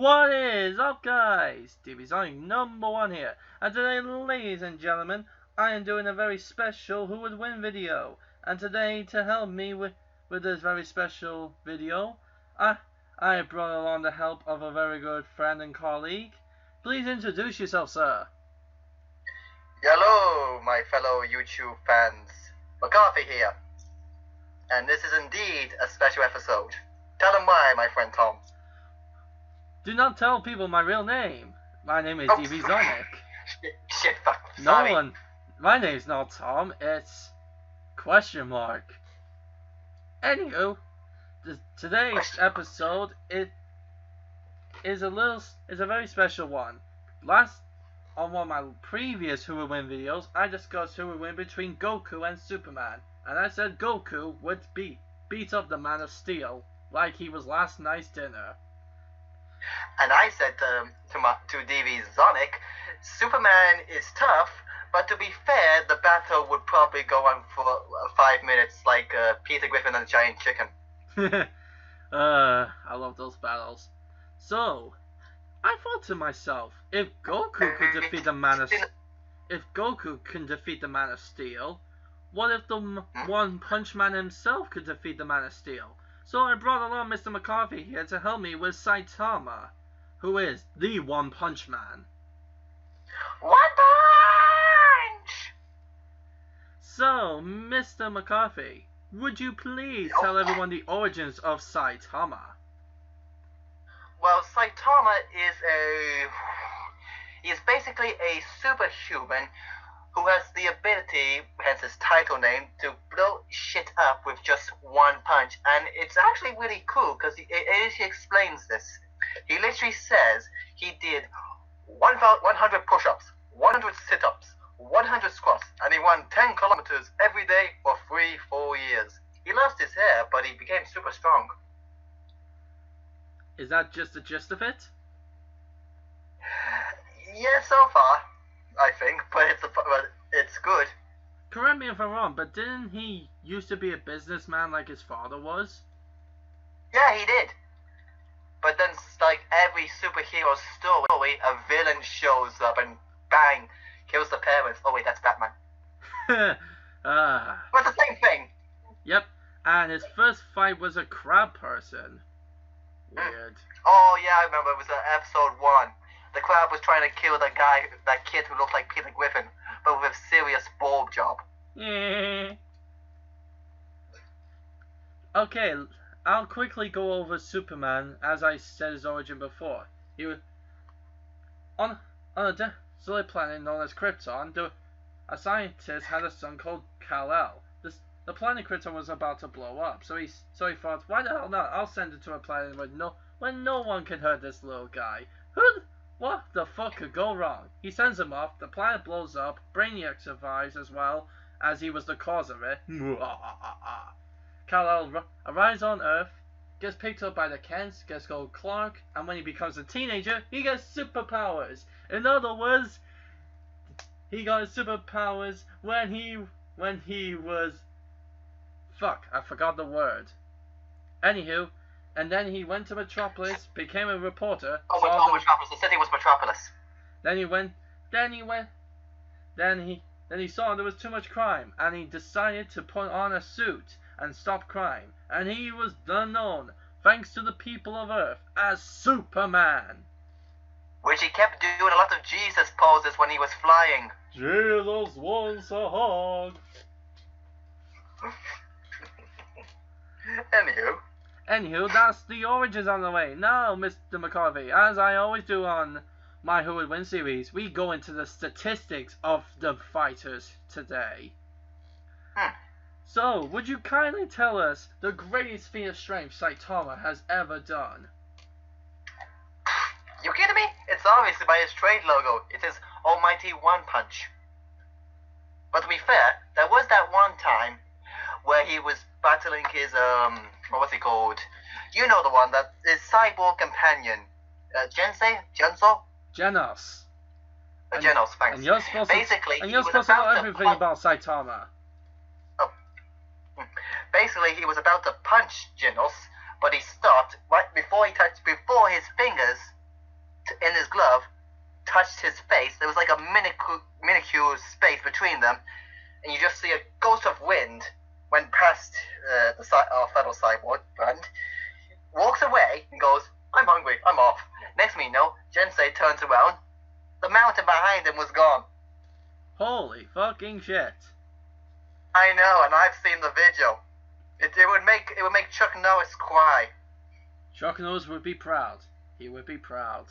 What is up, guys? TV Sonic #1 here, and today, ladies and gentlemen, I am doing a very special Who Would Win video. And today, to help me with this very special video, I brought along the help of a very good friend and colleague. Please introduce yourself, sir. Hello, my fellow YouTube fans. Mccarthy here. And this is indeed a special episode. Tell them why, my friend Tom. Do not tell people my real name. My name is TV Sonic. Shit, fuck. No Sorry. one. My name's not Tom. It's question mark. Anywho, today's episode is a very special one. On one of my previous Who Would Win videos, I discussed who would win between Goku and Superman, and I said Goku would beat up the Man of Steel like he was last night's dinner. And I said to DV Sonic, Superman is tough, but to be fair, the battle would probably go on for 5 minutes, like Peter Griffin and the Giant Chicken. I love those battles. So, I thought to myself, if Goku could defeat the Man of Steel, what if the One Punch Man himself could defeat the Man of Steel? So I brought along Mr. Mccarthy here to help me with Saitama, who is the One Punch Man. One Punch! So, Mr. McCarthy, would you please tell everyone the origins of Saitama? Well, Saitama is basically a superhuman who has the ability, hence his title name, to blow shit up with just one punch. And it's actually really cool because he explains this. He literally says he did 100 push-ups, 100 sit-ups, 100 squats, and he ran 10 kilometers every day for 3-4 years. He lost his hair, but he became super strong. Is that just the gist of it? Yeah, so far, I think, but it's good. Correct me if I'm wrong, but didn't he used to be a businessman like his father was? Yeah, he did. But then, like every superhero story, a villain shows up and bang, kills the parents. Oh wait, that's Batman. But the same thing. Yep, and his first fight was a crab person. Weird. Oh yeah, I remember. It was episode 1. The crab was trying to kill that kid who looked like Peter Griffin, but with a serious bulb job. Yeah. Okay, I'll quickly go over Superman, as I said his origin before. He was on a desolate planet known as Krypton. A scientist had a son called Kal-El. The planet Krypton was about to blow up, so he thought, why the hell not? I'll send it to a planet where no one can hurt this little guy. What the fuck could go wrong? He sends him off, the planet blows up, Brainiac survives as well, as he was the cause of it. Kal-El arrives on Earth, gets picked up by the Kents, gets called Clark, and when he becomes a teenager, he gets superpowers. In other words, he got his superpowers when he was... Fuck, I forgot the word. Anywho, and then he went to Metropolis, became a reporter. Metropolis. The city was Metropolis. Then he saw there was too much crime, and he decided to put on a suit and stop crime. And he was known, thanks to the people of Earth, as Superman. Which he kept doing a lot of Jesus poses when he was flying. Jesus wants a hug. Anywho, that's the origins on the way. Now, Mr. McCarthy, as I always do on my Who Would Win series, we go into the statistics of the fighters today. So, would you kindly tell us the greatest feat of strength Saitama has ever done? You kidding me? It's obviously by his trade logo. It is Almighty One Punch. But to be fair, there was that one time where he was battling his, what was he called? You know the one, that his cyborg companion. Genos? Genos, thanks. And you're supposed to know everything about Saitama. Oh. Basically, he was about to punch Genos, but he stopped right before his fingers in his glove touched his face, there was like a minuscule space between them, and you just see a ghost of wind went past our fellow cyborg friend, walks away and goes, "I'm hungry, I'm off." Next thing you know, Jensei turns around, the mountain behind him was gone. Holy fucking shit. I know, and I've seen the video. It would make Chuck Norris cry. Chuck Norris would be proud. He would be proud.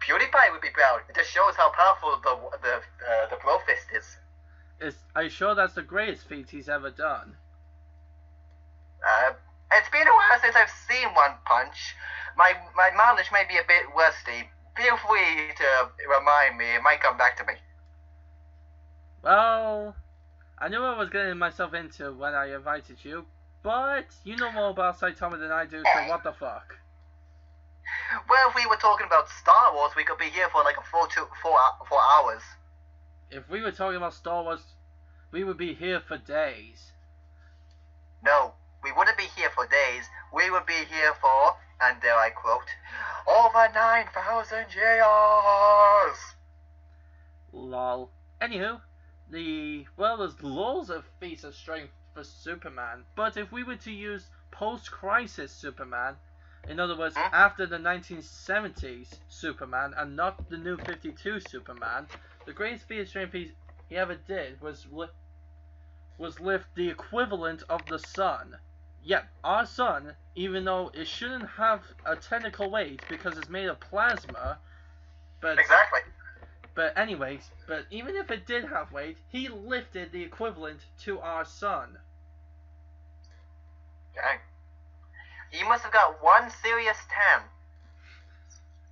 PewDiePie would be proud. It just shows how powerful the Bro Fist is. Are you sure that's the greatest feat he's ever done? It's been a while since I've seen One Punch. My mileage may be a bit rusty. Feel free to remind me. It might come back to me. Well, I knew what I was getting myself into when I invited you, but you know more about Saitama than I do, so what the fuck? Well, if we were talking about Star Wars, we could be here for like 4 hours. If we were talking about Star Wars, we would be here for days. No, we wouldn't be here for days. We would be here for, and dare I quote, over 9,000 years. Lol. Anywho, there's loads of feats of strength for Superman, but if we were to use post-crisis Superman, in other words, after the 1970s Superman and not the New 52 Superman, the greatest feat of strength he ever did was lift the equivalent of the sun. Yet, our sun, even though it shouldn't have a technical weight because it's made of plasma, but exactly. But anyways, even if it did have weight, he lifted the equivalent to our sun. Dang. He must have got one serious tan.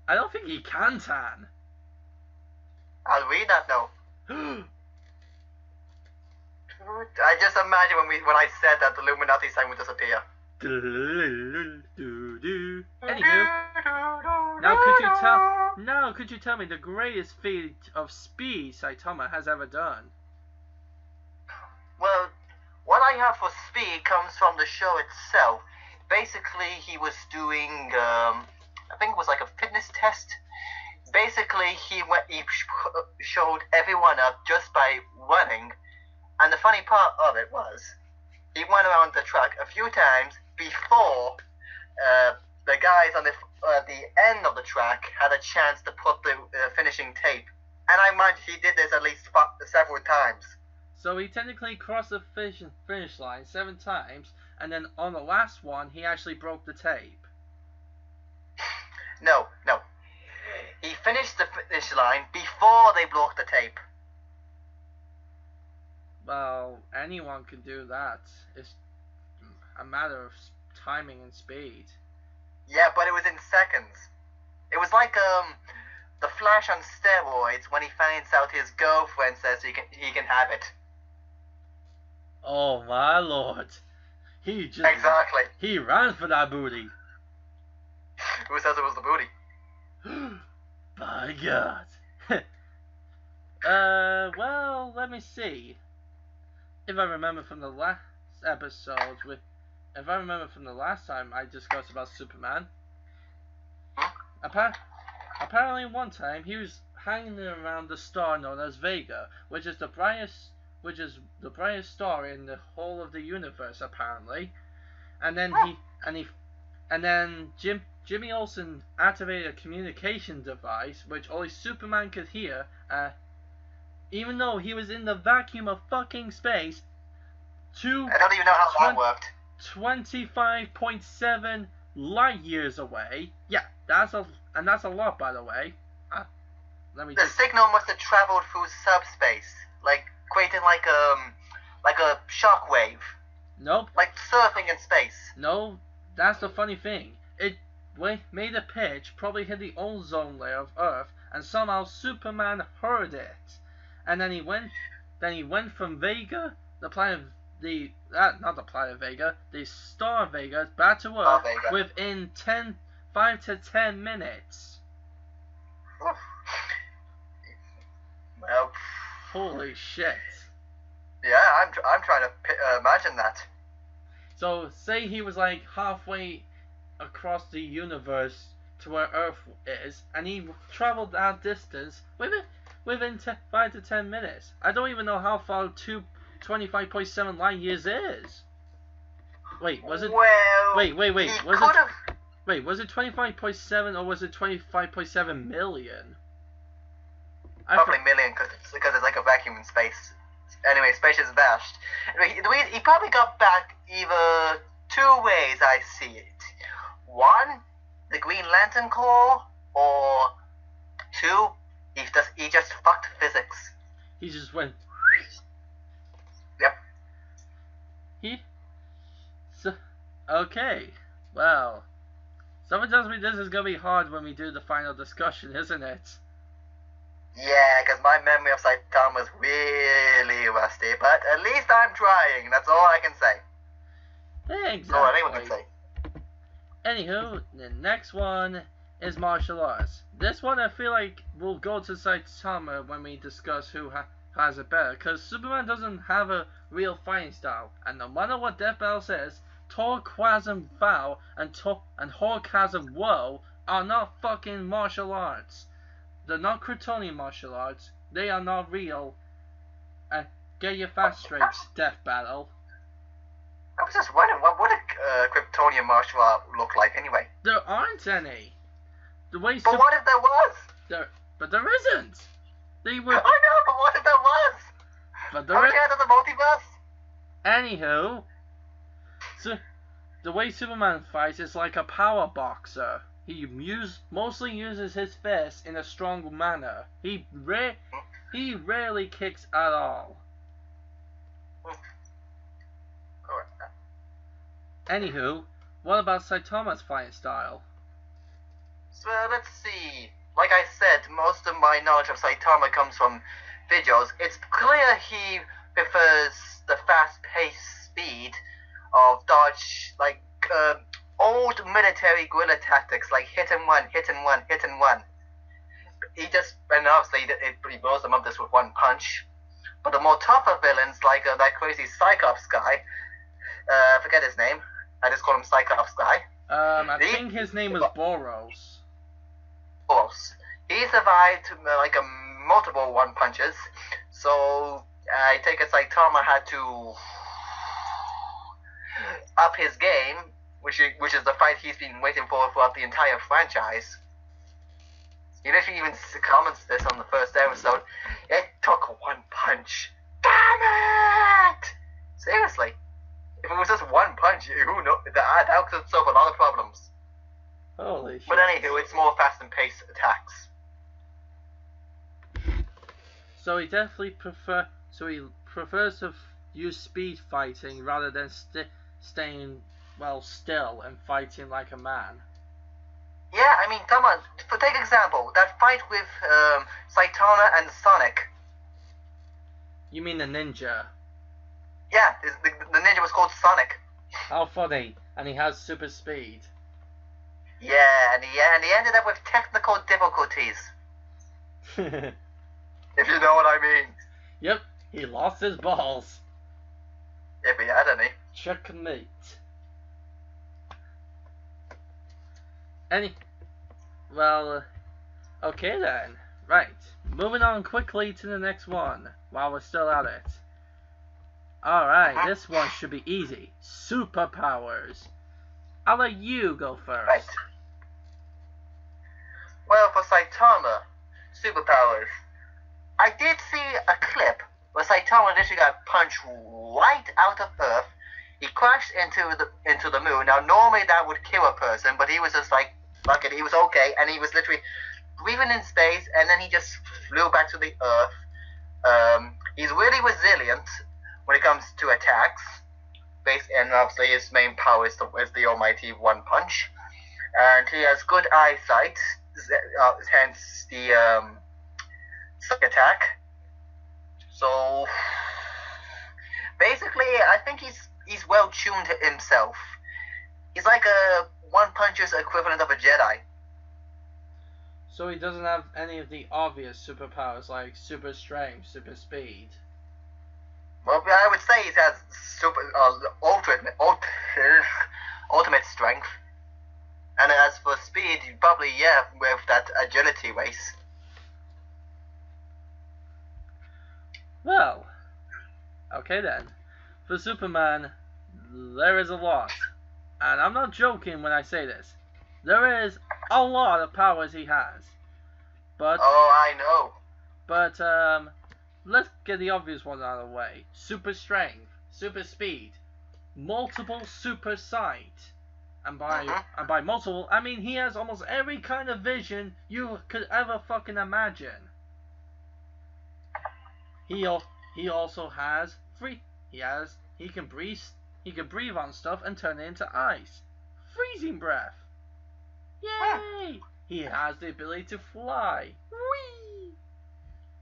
I don't think he can tan. I'll read that though. I just imagine when I said that the Illuminati sign would disappear. Anywho, now could you tell me the greatest feat of speed Saitama has ever done? Well, what I have for speed comes from the show itself. Basically, he was doing, I think it was like a fitness test. Basically, he showed everyone up just by running. And the funny part of it was, he went around the track a few times before the guys on the end of the track had a chance to put the finishing tape. And I mind he did this at least several times. So he technically crossed the finish line 7 times, and then on the last one, he actually broke the tape. No. He finished the finish line before they broke the tape. Well, anyone can do that. It's a matter of timing and speed. Yeah, but it was in seconds. It was like the Flash on steroids when he finds out his girlfriend says he can have it. Oh my lord. Exactly. He ran for that booty. Who says it was the booty? By God. Well, let me see. If I remember from the last episode, if I remember from the last time I discussed about Superman, apparently one time he was hanging around the star known as Vega, which is the brightest star in the whole of the universe, apparently. And then Jimmy Olsen activated a communication device which only Superman could hear, even though he was in the vacuum of fucking space. I don't even know how that worked. 25.7 light years away. Yeah, that's a lot, by the way. The signal must have traveled through subspace, like creating like a shockwave. Nope. Like surfing in space. No, that's the funny thing. It made a pitch, probably hit the ozone layer of Earth, and somehow Superman heard it. And then he went from Vega, the star Vega, back to Earth within 5 to 10 minutes. Well, holy shit. Yeah, I'm trying to imagine that. So, say he was like halfway across the universe to where Earth is, and he traveled that distance within 5 to 10 minutes. I don't even know how far 25.7 light years is. Wait, was it? Well, wait. Was it? Wait, was it 25.7 or was it 25.7 million? Probably million because it's like a vacuum in space. Anyway, space is vast. Anyway, he probably got back either two ways I see it. One, the Green Lantern Corps, or two, he just fucked physics. He just went. Yep. Okay. Well, someone tells me this is gonna be hard when we do the final discussion, isn't it? Yeah, because my memory of Saitama is really rusty, but at least I'm trying. That's all I can say. Exactly. All anyone can say. Anywho, the next one is martial arts. This one I feel like will go to Saitama when we discuss who has it better, because Superman doesn't have a real fighting style, and no matter what Death Battle says, Torquasm Vow and Horchasm Woe are not fucking martial arts. They're not Kryptonian martial arts. They are not real. And get your facts straight, Death Battle. I was just wondering, what would a Kryptonian martial art look like anyway? There aren't any. But what if there was? But there isn't. They were. I know, but what if there was? But there Are we out of the multiverse? Anywho, so the way Superman fights is like a power boxer. He mostly uses his fists in a strong manner. He rarely kicks at all. Anywho, what about Saitama's fighting style? So let's see. Like I said, most of my knowledge of Saitama comes from videos. It's clear he prefers the fast-paced speed of dodge, like old military guerrilla tactics, like hit and run, hit and run, hit and run. And obviously he blows them up just with one punch. But the more tougher villains, like that crazy Cyclops guy, I forget his name. I just call him Cyclops guy. I think his name was Boros. Boros. He survived like multiple one punches. So I take it Saitama had to up his game, which is the fight he's been waiting for throughout the entire franchise. He literally even comments this on the first episode. It took one punch. Damn it! Seriously. If it was just one punch, who knows? That could solve a lot of problems. Holy shit. But anywho, it's more fast and paced attacks. So he definitely prefers to use speed fighting rather than staying still and fighting like a man. Yeah, I mean, come on. Take example, that fight with Saitama and Sonic. You mean the ninja? Yeah, the ninja was called Sonic. How funny. And he has super speed. Yeah, and he ended up with technical difficulties. If you know what I mean. Yep, he lost his balls. If he had any. Checkmate. Okay then. Right, moving on quickly to the next one, while we're still at it. Alright, this one should be easy. Superpowers. I'll let you go first. Right. Well, for Saitama, superpowers. I did see a clip where Saitama literally got punched right out of Earth. He crashed into the moon. Now, normally that would kill a person, but he was just like, fuck it, he was okay, and he was literally breathing in space, and then he just flew back to the Earth. He's really resilient when it comes to attacks, and obviously his main power is the almighty one punch, and he has good eyesight, hence the psych attack. So basically, I think he's well tuned to himself. He's like a one puncher's equivalent of a Jedi. So he doesn't have any of the obvious superpowers like super strength, super speed. Well, I would say he has ultimate strength. And as for speed, probably, yeah, with that agility race. Well, okay then. For Superman, there is a lot. And I'm not joking when I say this. There is a lot of powers he has. But, Oh, I know. let's get the obvious one out of the way. Super strength, super speed, multiple super sight. And by multiple, I mean he has almost every kind of vision you could ever fucking imagine. He also has he can breathe on stuff and turn it into ice. Freezing breath. Yay! He has the ability to fly.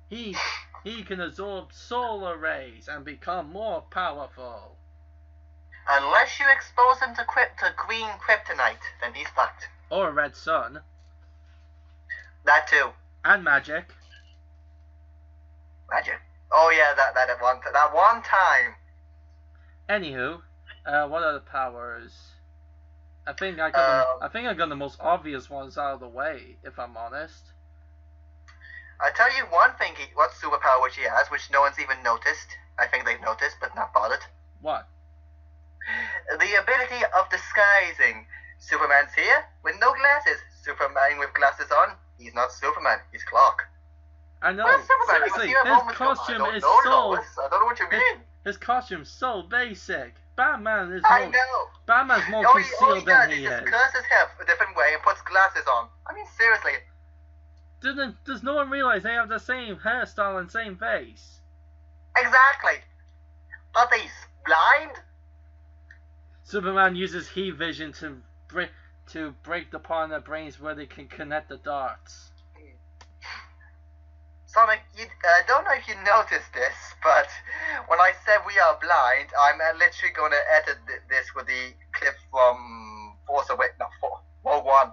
Whee! He can absorb solar rays and become more powerful. Unless you expose him to green kryptonite, then he's fucked. Or a red sun. That too. And magic. Magic. Oh yeah, that one time. Anywho, what are the powers? I think I got the most obvious ones out of the way, if I'm honest. I tell you one thing, what superpower which he has, which no one's even noticed. I think they've noticed, but not bothered. What? The ability of disguising. Superman's here with no glasses. Superman with glasses on. He's not Superman. He's Clark. I know. Superman, Seriously, his costume is so. I don't know what you mean. His costume's so basic. Batman's more concealed than he is. He just curses him a different way and puts glasses on. I mean, seriously. Does no one realize they have the same hairstyle and same face? Exactly. Are they blind? Superman uses heat vision to break apart their brains where they can connect the dots. Sonic, I don't know if you noticed this, but when I said we are blind, I'm literally going to edit this with the clip from Rogue One.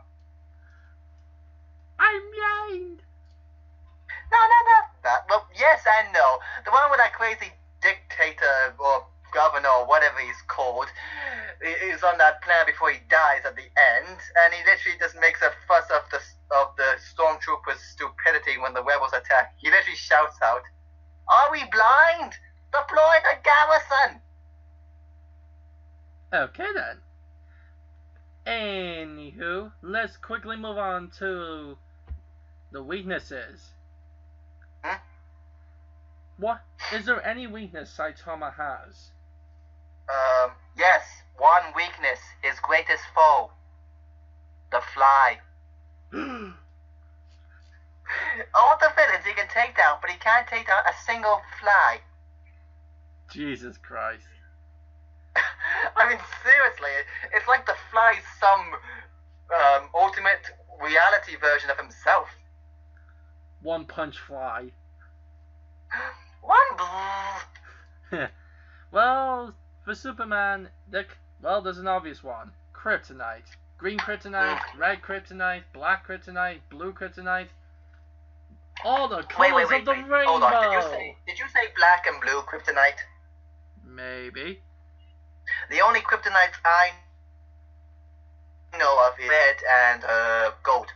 I'm blind! No. Well, yes and no. The one with that crazy dictator or governor or whatever he's called is on that planet before he dies at the end, and he literally just makes a fuss of the stormtroopers' stupidity when the rebels attack. He literally shouts out, "Are we blind? Deploy the garrison!" Okay then. Anywho, let's quickly move on to the weaknesses. What? Is there any weakness Saitama has? Yes. One weakness, his greatest foe. The fly. All the villains he can take down, but he can't take down a single fly. Jesus Christ. I mean, seriously, it's like the fly's some ultimate reality version of himself. One punch fly. Well, for Superman, there's an obvious one. Kryptonite. Green kryptonite, red kryptonite, black kryptonite, blue kryptonite. All the colors of the rainbow. Hold on, did you say black and blue kryptonite? Maybe. The only kryptonites I know of is red and gold.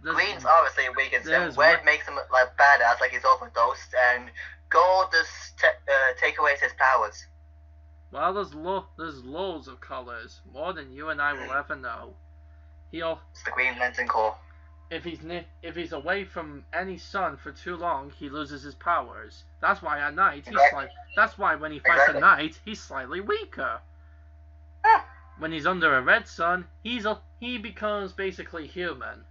Green's obviously weakens him. Red makes him look like badass, like he's overdosed, and gold just take away his powers. Well, there's loads of colors, more than you and I will ever know. It's the Green Lantern Corps. If he's away from any sun for too long, he loses his powers. That's why at night that's why when he fights at night, he's slightly weaker. When he's under a red sun, he becomes basically human.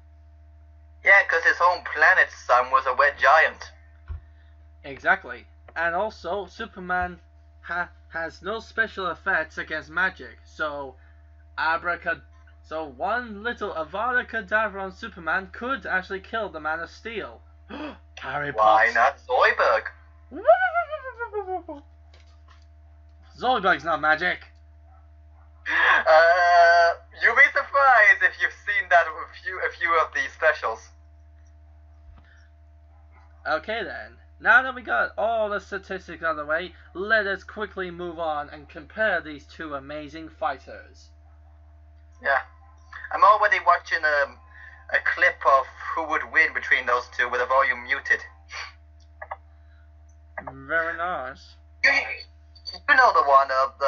Yeah, because his own planet's sun was a red giant. Exactly. And also, Superman has no special effects against magic, so one little Avada Kedavra on Superman could actually kill the Man of Steel. Harry Potter. Why not Zoidberg? Zoidberg's not magic. You'll be surprised if you've seen that a few of the specials. Okay then. Now that we got all the statistics out of the way, let us quickly move on and compare these two amazing fighters. Yeah. I'm already watching a clip of who would win between those two with the volume muted. Very nice. You know the one of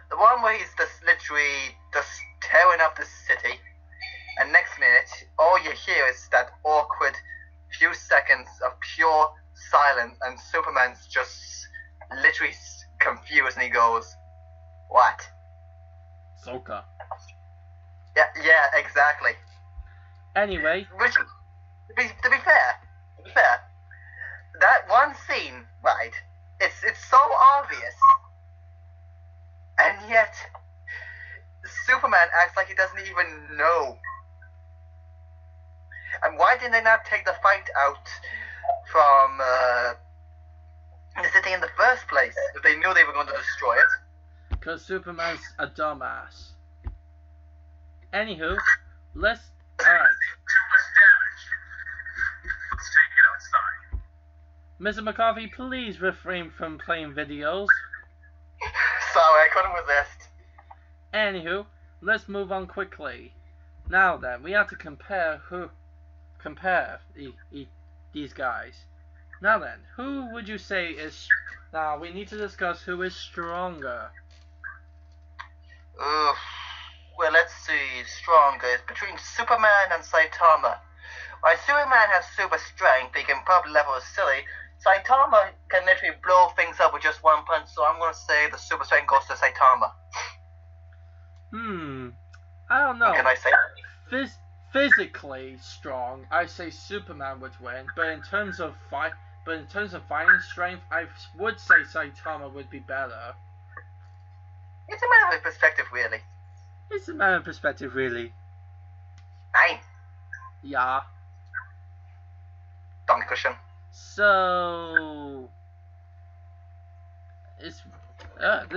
the one where he's just literally just tearing up the city, and next minute all you hear is that awkward few seconds of pure silence, and Superman's just literally confused, and he goes, "What?" Soka. Yeah, exactly. Anyway. Which, to be fair, that one scene, right? It's so obvious, and yet Superman acts like he doesn't even know. And why did they not take the fight out from the city in the first place if they knew they were going to destroy it? Because Superman's a dumbass. Anywho, alright. Mr. McCarthy, please refrain from playing videos. Sorry, I couldn't resist. Anywho, let's move on quickly. Now then, we have to compare these guys. Now then, who would you say is... Now, we need to discuss who is stronger. Well, let's see. Stronger is between Superman and Saitama. While Superman has super strength, he can probably level a silly. Saitama can literally blow things up with just one punch, so I'm going to say the super strength goes to Saitama. I don't know. What can I say? Physically strong, I say Superman would win, but in terms of fighting strength, I would say Saitama would be better. It's a matter of perspective, really. It's a matter of perspective, really. Aye. Yeah. Donkey cushion. So this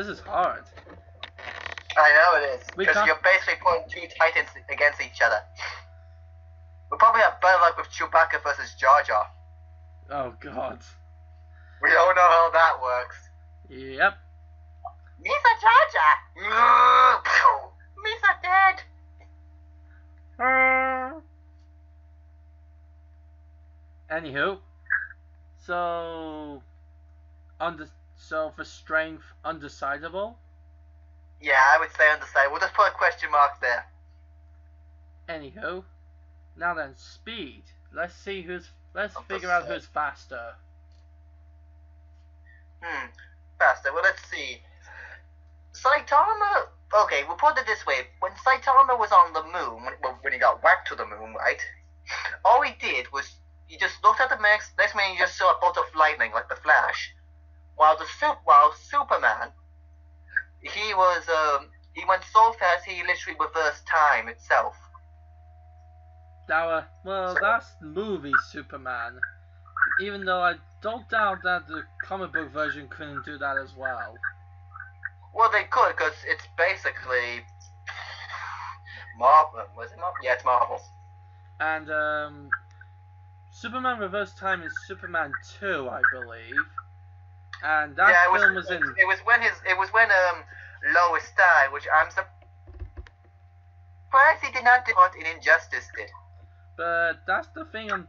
is hard. I know it is, because you're basically putting two titans against each other. We'll probably have better luck with Chewbacca versus Jar Jar. Oh God. We all know how that works. Yep. Misa Jar Jar. Misa dead. Anywho, so for strength, undecidable. Yeah, I would say undecidable. We'll just put a question mark there. Anywho, now then, speed. Let's figure out who's faster. Faster. Well, let's see. Saitama. Okay, we'll put it this way. When Saitama was on the moon, when he got whacked to the moon, right? All he did was he just looked at the next minute he just saw a bolt of lightning like the Flash. While Superman, he went so fast he literally reversed time itself. That's movie Superman. Even though I don't doubt that the comic book version couldn't do that as well. Well, they could, because it's basically Marvel. Was it Marvel? Yeah, it's Marvel. And Superman Reverse Time is Superman 2, I believe. And that film was in. It was when Lois died, which I'm surprised he did not do what in Injustice did. But that's the thing I'm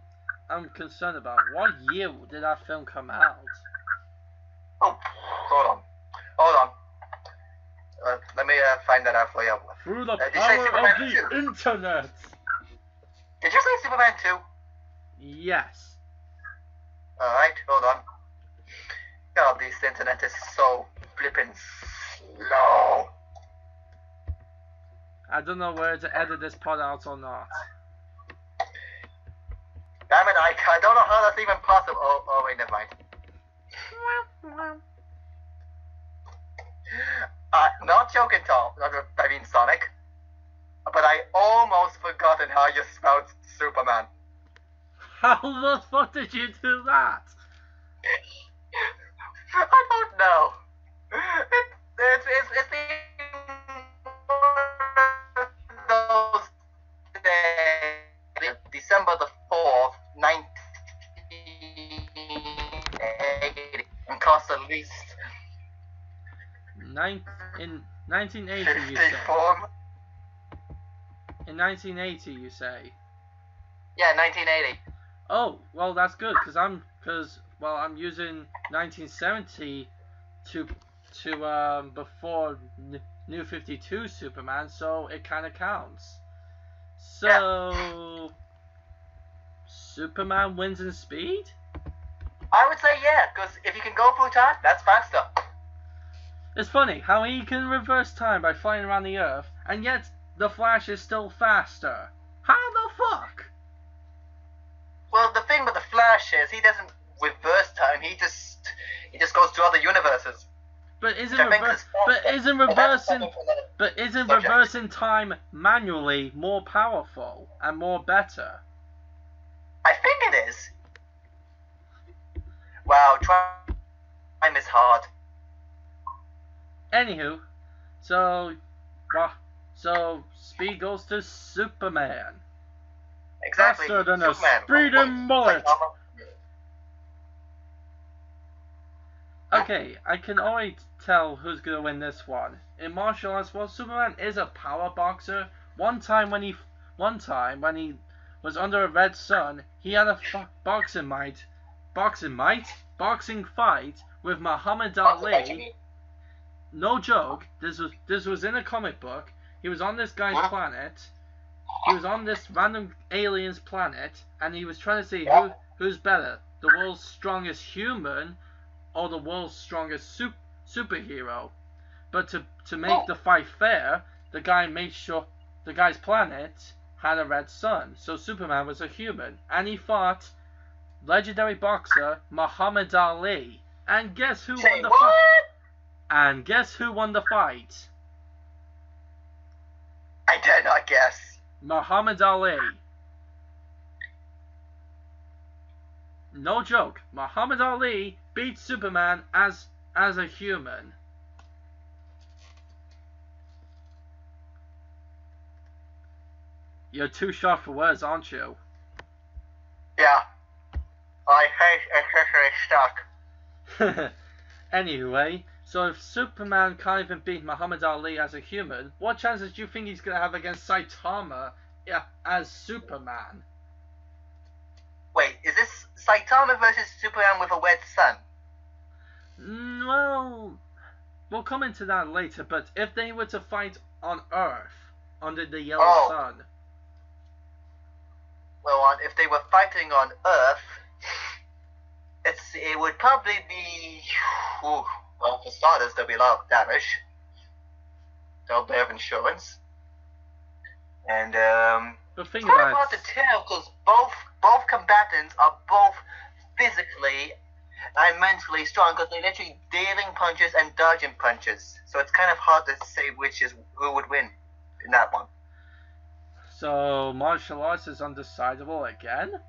concerned about. What year did that film come out? Oh, hold on. Let me find that out for you. Through the power of the internet. Did you say Superman 2? Yes. Alright, hold on. God, this internet is so flippin' slow. I don't know whether to edit this part out or not. Damn it, I don't know how that's even possible. Oh wait, never mind. Not joking, Tom. I mean Sonic. But I almost forgotten how you spelled Superman. How the fuck did you do that? I don't know. It's those days. December the 4th, 1980, and cost at least in 1980, you said. In 1980, you say? Yeah, 1980. Oh, well, that's good, I'm using 1970 to before New 52 Superman, so it kind of counts. So, Superman wins in speed? I would say yeah, because if you can go through time, that's faster. It's funny how he can reverse time by flying around the Earth, and yet the Flash is still faster. How the fuck? Well, the thing with the Flash is he doesn't reverse time. He just goes to other universes. But isn't reversing time manually more powerful and more better? I think it is. Wow, time is hard. Anywho, so speed goes to Superman. Exactly. Faster than Superman. a speeding bullet. Okay, I can already tell who's gonna win this one. In martial arts, well, Superman is a power boxer. One time when he was under a red sun, he had a boxing fight with Muhammad Ali. No joke. This was in a comic book. He was on this guy's planet. He was on this random alien's planet, and he was trying to see who's better, the world's strongest human or the world's strongest superhero. But to make the fight fair, the guy made sure the guy's planet had a red sun, so Superman was a human, and he fought legendary boxer Muhammad Ali. And guess who won the fight? And guess who won the fight? I dare not guess. Muhammad Ali. No joke. Muhammad Ali beat Superman as a human. You're too short for words, aren't you? Yeah. I hate accessory stock. Anyway, so if Superman can't even beat Muhammad Ali as a human, what chances do you think he's going to have against Saitama as Superman? Wait, is this Saitama versus Superman with a red sun? Well, we'll come into that later, but if they were to fight on Earth, under the yellow sun... Well, if they were fighting on Earth, it would probably be... well, for starters, there'll be a lot of damage. They'll have insurance. And, it's kind of hard to tell, because both combatants are both physically and mentally strong, because they're literally dealing punches and dodging punches. So it's kind of hard to say who would win in that one. So, martial arts is undecidable again?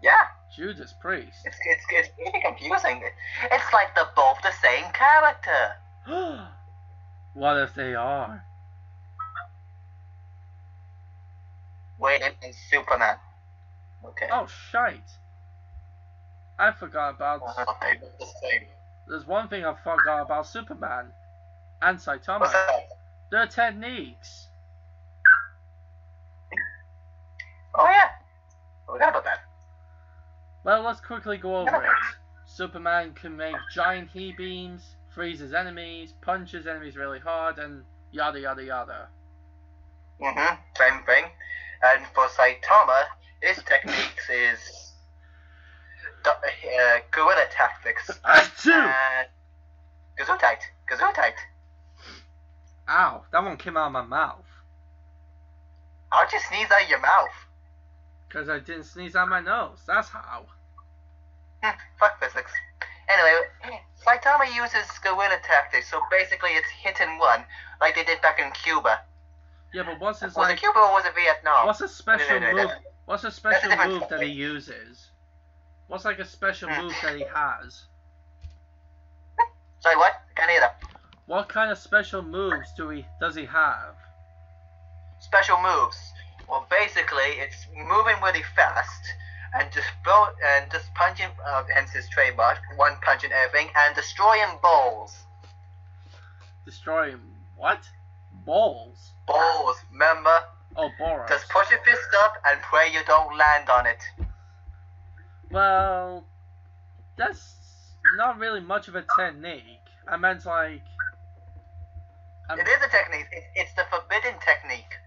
Yeah. Judas Priest. It's really confusing. It's like they're both the same character. What if they are? Wait, it's Superman. Okay. Oh, shite. I forgot about... they look the same. There's one thing I forgot about Superman. And Saitama. What's that? Their techniques. Oh, yeah. I forgot about that. Well, let's quickly go over it. Superman can make giant heat beams, freezes enemies, punches enemies really hard, and yada yada yada. Same thing. And for Saitama, his techniques is guerrilla tactics. Gesundheit. Ow, that one came out of my mouth. How'd you sneeze out of your mouth? Because I didn't sneeze out my nose, that's how. Fuck physics. Anyway, Saitama uses guerrilla tactics, so basically it's hit and run, like they did back in Cuba. Yeah, but what's his Was it Cuba or was it Vietnam? What's a special move? What's a special move story. that he uses? What's like a special move that he has? Sorry, what? Can't hear that. What kind of special moves does he have? Special moves. Well, basically, it's moving really fast and just punching. Hence his trademark: one punch and everything, and destroying balls. Destroying what? Balls. Balls. Remember? Oh, Boros. Just push your fist up and pray you don't land on it. Well, that's not really much of a technique. I meant like... It is a technique. It's the forbidden technique.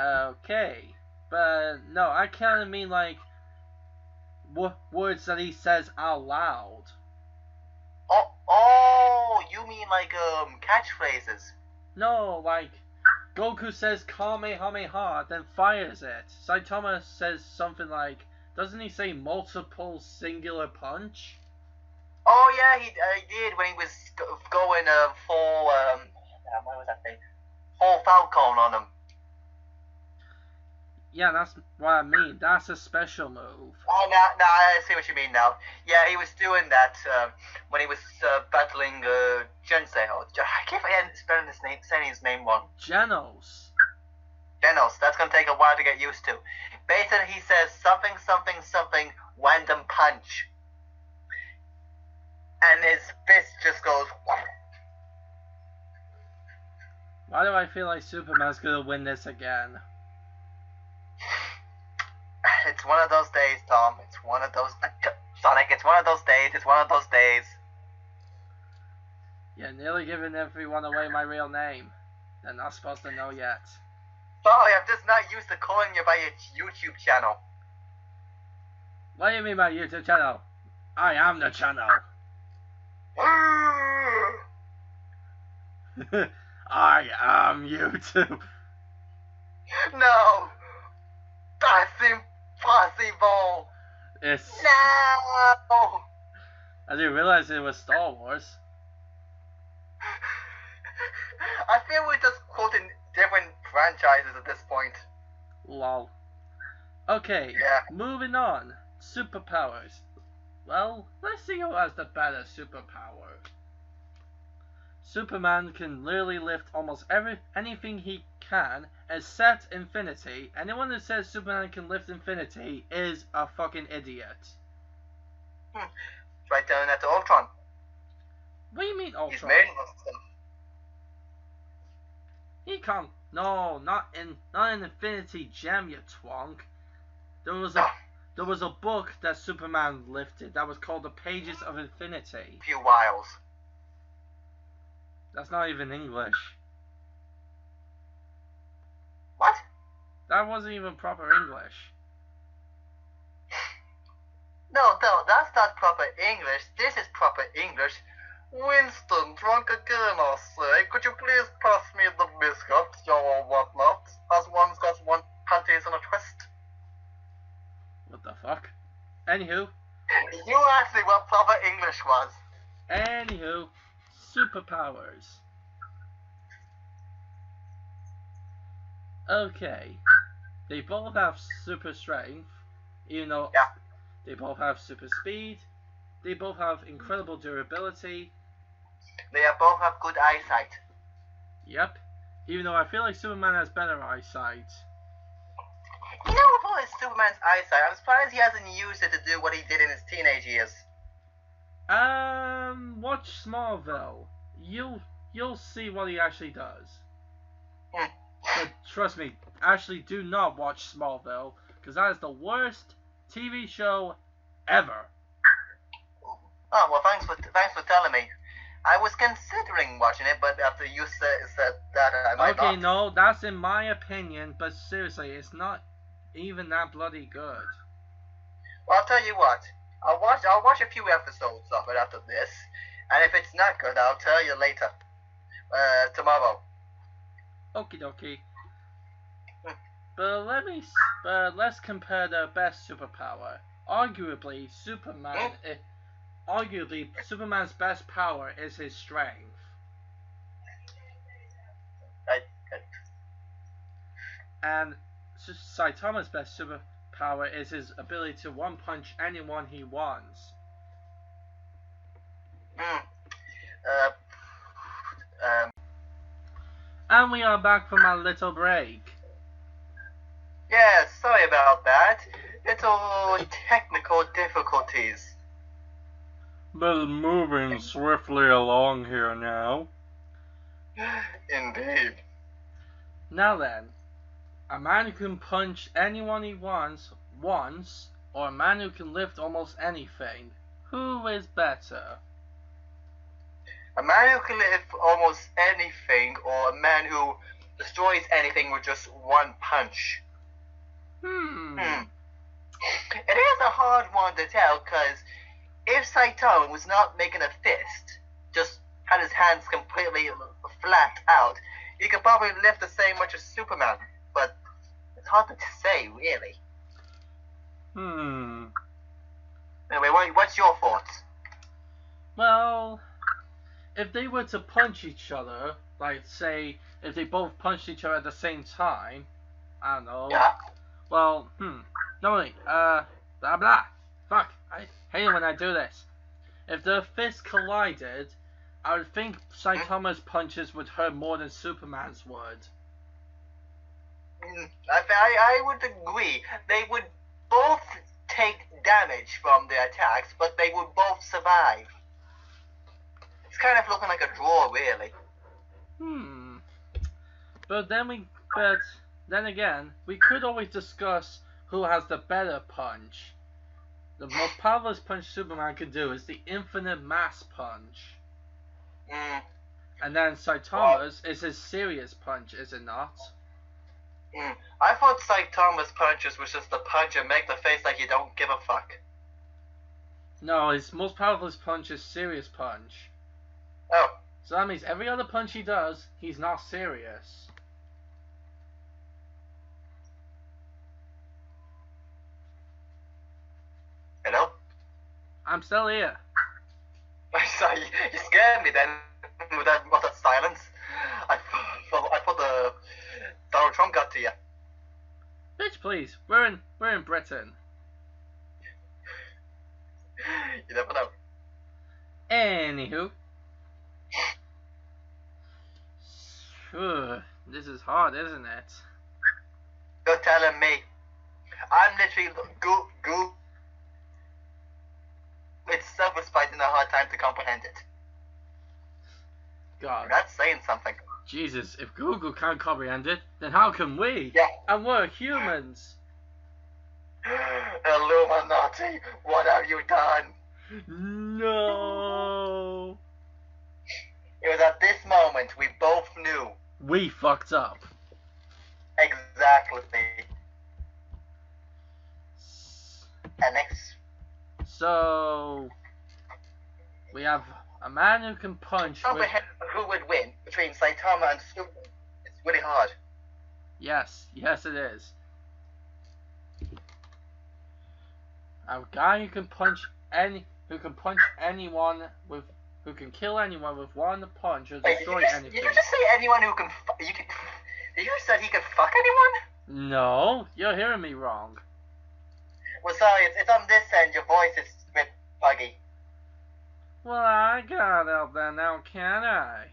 Okay. But no, I kind of mean like words that he says out loud. Oh, you mean like catchphrases? No, like Goku says Kamehameha, then fires it. Saitama says something like, doesn't he say multiple singular punch? Oh yeah, he did when he was going full what was that thing? Full Falcon on him. Yeah, that's what I mean. That's a special move. Oh, now I see what you mean now. Yeah, he was doing that when he was battling Jensei. I keep saying his name wrong. Genos. Genos. That's gonna take a while to get used to. Basically, he says something, random punch, and his fist just goes. Why do I feel like Superman's gonna win this again? It's one of those days, Tom. It's one of those... Sonic, it's one of those days. It's one of those days. You're nearly giving everyone away my real name. They're not supposed to know yet. Sorry, I'm just not used to calling you by your YouTube channel. What do you mean by YouTube channel? I am the channel. I am YouTube. No. That's impossible. It's... No. I didn't realize it was Star Wars. I feel we're just quoting different franchises at this point. Lol. Okay, yeah. Moving on. Superpowers. Well, let's see who has the better superpower. Superman can literally lift almost anything he can, except infinity. Anyone who says Superman can lift infinity is a fucking idiot. Try telling that to Ultron. What do you mean Ultron? He's made of stuff. He can't. No, not in Infinity Gem, you twonk. There was a book that Superman lifted that was called The Pages of Infinity. Few wiles. That's not even English. What? That wasn't even proper English. No, that's not proper English. This is proper English. Winston, drunk again, I say. Could you please pass me the biscuits, or whatnot? As one's got one panties in a twist. What the fuck? Anywho. You asked me what proper English was. Anywho. Superpowers. Okay. They both have super strength, even though they both have super speed. They both have incredible durability. They both have good eyesight. Yep. Even though I feel like Superman has better eyesight. You know what is Superman's eyesight? I'm surprised he hasn't used it to do what he did in his teenage years. Watch Smallville. You'll see what he actually does. But trust me, actually do not watch Smallville, because that is the worst TV show ever. Oh well, thanks for telling me. I was considering watching it, but after you said that, I might not. Okay, no, that's in my opinion, but seriously, it's not even that bloody good. Well, I'll tell you what. I'll watch a few episodes of it after this, and if it's not good, I'll tell you later. Tomorrow. Okie dokie. But let's compare their best superpower. Arguably, Superman's best power is his strength. And Saitama's best superpower is his ability to one-punch anyone he wants. And we are back from our little break. Yeah, sorry about that. Little technical difficulties. But moving swiftly along here now. Indeed. Now then, a man who can punch anyone he wants once, or a man who can lift almost anything. Who is better? A man who can lift almost anything, or a man who destroys anything with just one punch. It is a hard one to tell, because if Saitama was not making a fist, just had his hands completely flat out, he could probably lift the same much as Superman. But it's hard to say, really. Anyway, what's your thoughts? Well, if they were to punch each other, like say, if they both punched each other at the same time, I don't know. Yeah. Well, no wait, blah blah. Fuck, I hate it when I do this. If their fists collided, I would think Saitama's punches would hurt more than Superman's would. I would agree. They would both take damage from the attacks, but they would both survive. It's kind of looking like a draw, really. But then again, we could always discuss who has the better punch. The most powerful punch Superman could do is the infinite mass punch. And then Saitama's is his serious punch, is it not? I thought Saitama's punches was just a punch and make the face like you don't give a fuck. No, his most powerful punch is serious punch. Oh. So that means every other punch he does, he's not serious. Hello? I'm still here. Sorry, you scared me then with that silence. I thought the Donald Trump got to you. Bitch, please. We're in Britain. You never know. Anywho. This is hard, isn't it? You're telling me. I'm literally Google itself was finding a hard time to comprehend it. God. That's saying something. Jesus, if Google can't comprehend it, then how can we? Yeah. And we're humans. Illuminati, what have you done? No. It was at this moment we both knew. We fucked up. Exactly. And next. So, we have a man who can punch with... Who would win between Saitama and Superman? It's really hard. Yes it is. A guy who can punch anyone with... Who can kill anyone with one punch or destroy anything. Did you just say anyone who can... Did you said he could fuck anyone? No, you're hearing me wrong. Well, sorry, it's on this end. Your voice is a bit buggy. Well, I got help then now, can I?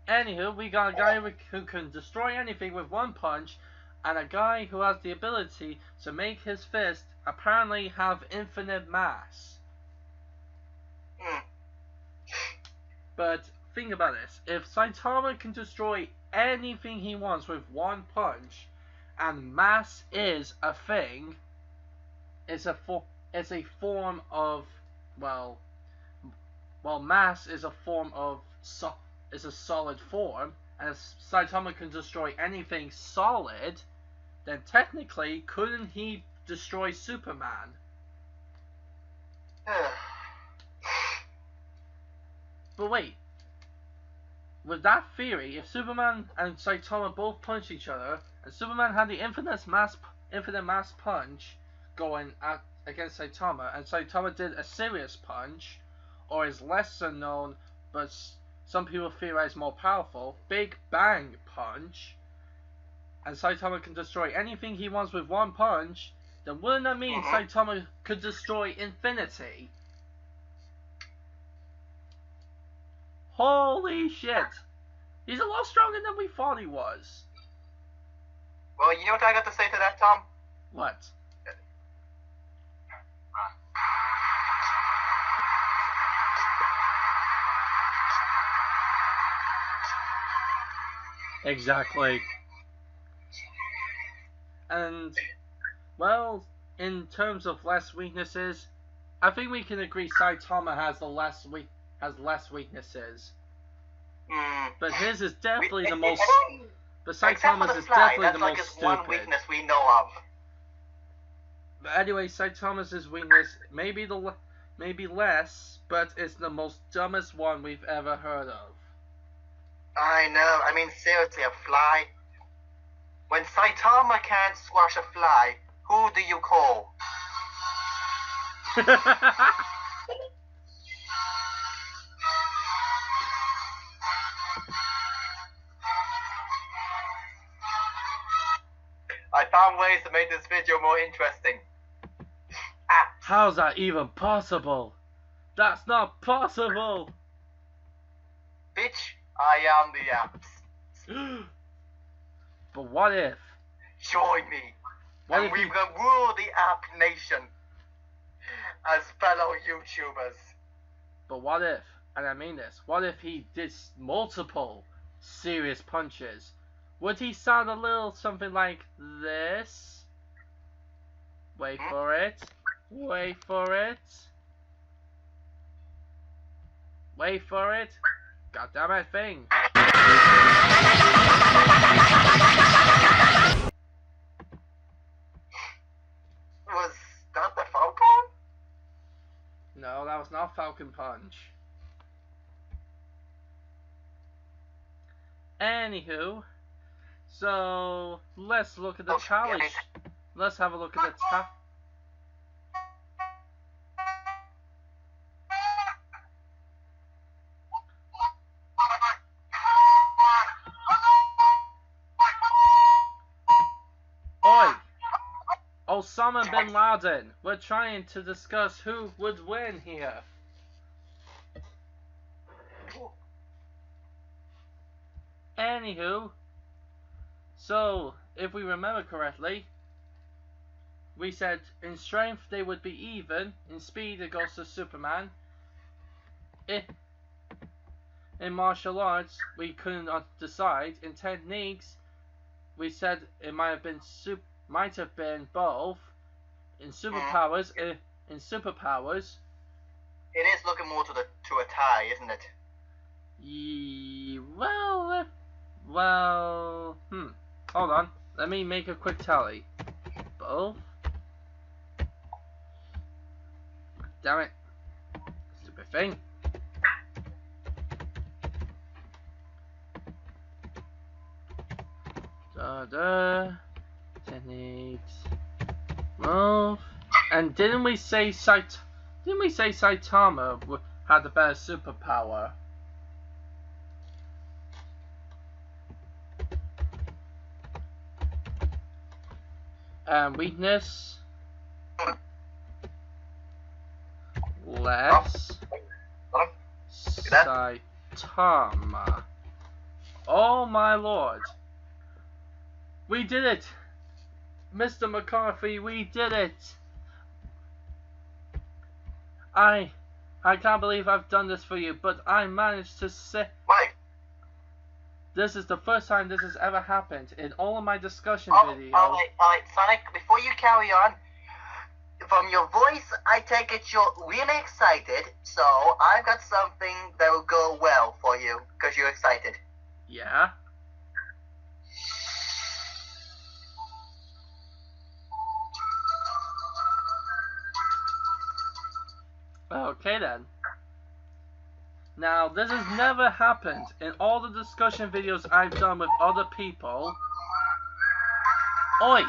Anywho, we got a guy who can destroy anything with one punch, and a guy who has the ability to make his fist apparently have infinite mass. But think about this. If Saitama can destroy anything he wants with one punch, and mass is a thing, it's a form of, well, mass is a form of, is a solid form, and if Saitama can destroy anything solid, then technically, couldn't he destroy Superman? But wait, with that theory, if Superman and Saitama both punch each other, and Superman had the infinite mass punch going against Saitama, and Saitama did a serious punch, or is lesser known, but some people theorize more powerful, Big Bang punch, and Saitama can destroy anything he wants with one punch, then wouldn't that mean Saitama could destroy infinity? Holy shit! He's a lot stronger than we thought he was. Well, you know what I got to say to that, Tom? What? Exactly. And, well, in terms of less weaknesses, I think we can agree Saitama has less weaknesses. But his is definitely the most. But Saitama's is definitely the most stupid. One weakness we know of. But anyway, Saitama's weakness maybe less, but it's the most dumbest one we've ever heard of. I know. I mean, seriously, a fly. When Saitama can't squash a fly, who do you call? I found ways to make this video more interesting. How's that even possible? That's not possible! Bitch, I am the apps. But what if? Join me. And we will rule the app nation as fellow YouTubers. But what if, and I mean this, what if he did multiple serious punches? Would he sound a little something like this? Wait for it. Wait for it. Wait for it. God damn it, thing. Was that the Falcon? No, that was not Falcon Punch. Anywho, so let's look at the challenge. Let's have a look at the challenge. Oi! Osama bin Laden, we're trying to discuss who would win here. Anywho, so if we remember correctly, we said in strength they would be even, in speed it goes to Superman. In martial arts we could not decide. In techniques we said it might have been both. In superpowers, it is looking more to a tie, isn't it? Well, hold on. Let me make a quick tally. Both. Damn it. Stupid thing. Techniques. Both. And didn't we say Saitama had the better superpower? Weakness. Less. Saitama. Oh my lord. We did it! Mr. McCarthy, we did it! I can't believe I've done this for you, but I managed to say... Why? This is the first time this has ever happened in all of my discussion videos. Alright, Sonic, before you carry on, from your voice, I take it you're really excited, so I've got something that will go well for you, because you're excited. Yeah? Okay then. Now, this has never happened in all the discussion videos I've done with other people. Oi!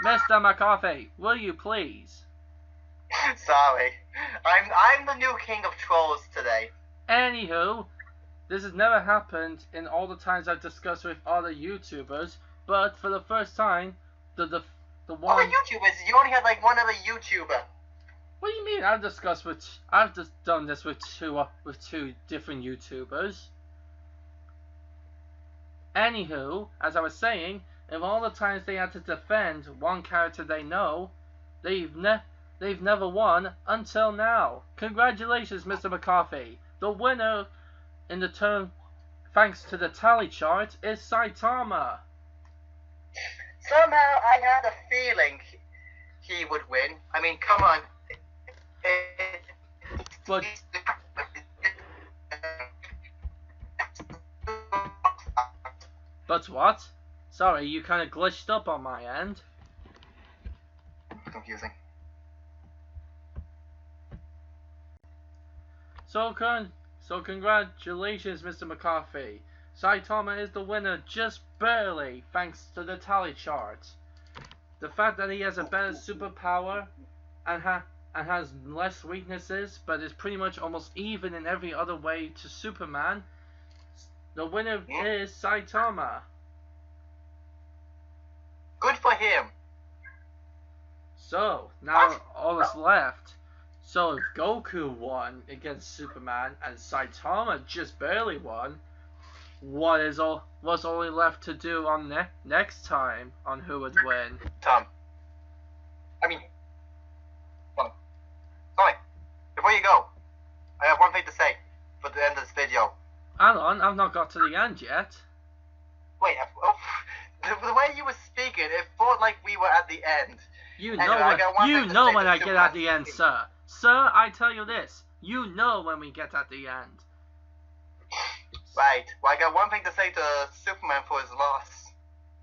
Mr. McCarthy, will you please? Sorry. I'm the new king of trolls today. Anywho, this has never happened in all the times I've discussed with other YouTubers, but for the first time, the one... Other YouTubers? You only had like one other YouTuber. What do you mean? I've just done this with two different YouTubers. Anywho, as I was saying, of all the times they had to defend one character they know, they've never won until now. Congratulations, Mr. McCarthy, the winner in the term thanks to the tally chart, is Saitama. Somehow I had a feeling he would win. I mean, come on. But what? Sorry, you kind of glitched up on my end. Confusing. So congratulations, Mr. McCarthy. Saitama is the winner just barely, thanks to the tally chart. The fact that he has a better superpower and has less weaknesses, but is pretty much almost even in every other way to Superman, the winner is Saitama. Good for him. So, now all that's left. So if Goku won against Superman and Saitama just barely won, what's only left to do on next time on who would win? Tom. Sorry. Before you go, I have one thing to say for the end of this video. Hang on, I've not got to the end yet. Wait, the way you were speaking, it felt like we were at the end. You know when I get at the end, sir. Sir, I tell you this. You know when we get at the end. Right. Well, I got one thing to say to Superman for his loss.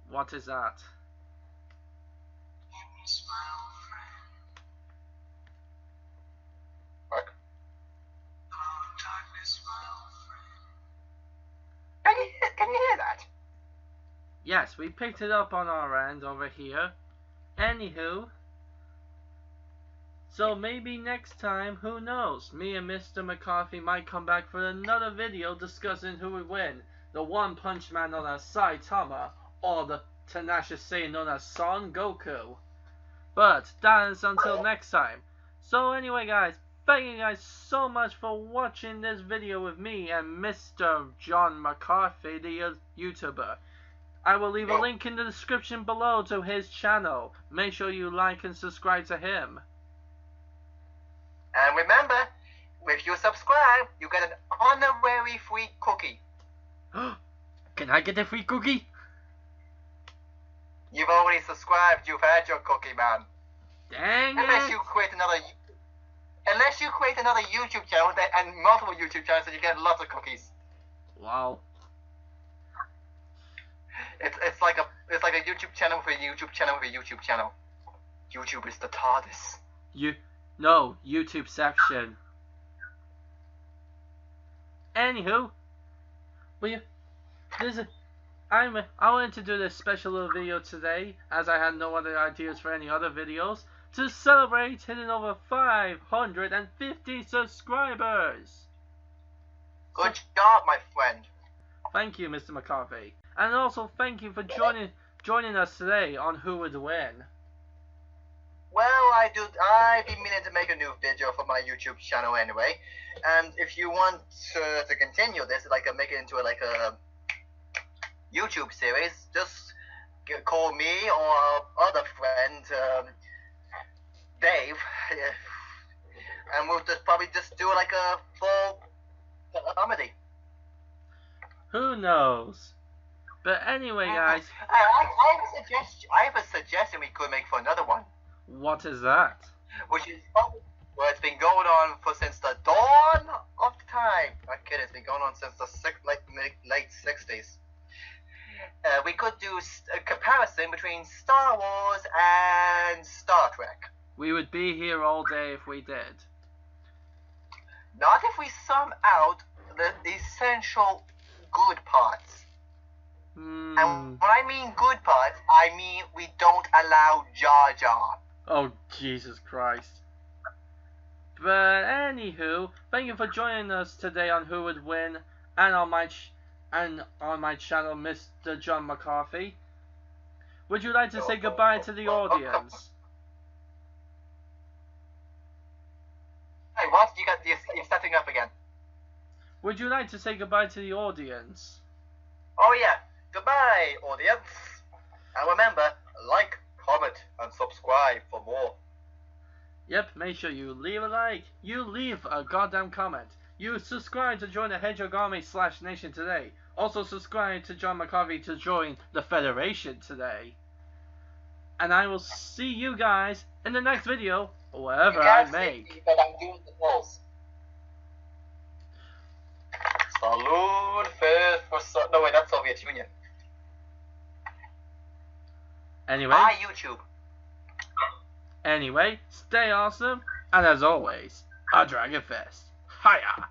What is that? Can you hear that? Yes, we picked it up on our end over here. Anywho, so maybe next time, who knows, me and Mr. McCarthy might come back for another video discussing who would win, the One Punch Man known as Saitama, or the Tenacious Saiyan known as Son Goku. But that is until next time. So anyway guys, thank you guys so much for watching this video with me and Mr. John McCarthy, the YouTuber. I will leave a link in the description below to his channel. Make sure you like and subscribe to him. And remember, if you subscribe, you get an honorary free cookie. Can I get a free cookie? You've already subscribed, you've had your cookie, man. Dang Unless it! you create another YouTube channel and multiple YouTube channels, so you get lots of cookies. Wow. It's like a YouTube channel with a YouTube channel with a YouTube channel. YouTube is the TARDIS. No, YouTubeception. Anywho, I wanted to do this special little video today, as I had no other ideas for any other videos, to celebrate hitting over 550 subscribers. Good job, my friend. Thank you, Mr. McCarthy. And also thank you for joining us today on Who Would Win. Well, I've been meaning to make a new video for my YouTube channel anyway, and if you want to continue this, make it into a YouTube series, just call me or other friend, Dave, and we'll probably just do a full comedy. Who knows? But anyway, guys, I have a suggestion we could make for another one. What is that? Which is it's been going on since the dawn of time. Not kidding, it's been going on since the late 60s. We could do a comparison between Star Wars and Star Trek. We would be here all day if we did. Not if we sum out the essential good parts. And when I mean good parts, I mean we don't allow Jar Jar. Oh, Jesus Christ. But anywho, thank you for joining us today on Who Would Win, and on my channel, Mr. John McCarthy. Would you like to say goodbye to the audience? Hey, what? You're stepping up again. Would you like to say goodbye to the audience? Oh yeah, goodbye, audience. And remember, like, comment, and subscribe for more. Yep, make sure you leave a like, you leave a goddamn comment, you subscribe to join the Hedgehog Army /Nation today, Also subscribe to John Mccarthy to join the Federation today. And I will see you guys in the next video, wherever I make. See me, but I'm doing the pulse. Salute for no wait, that's Soviet Union. Anyway. Bye, YouTube. Anyway, stay awesome, and as always, a Dragon Fist. Hiya!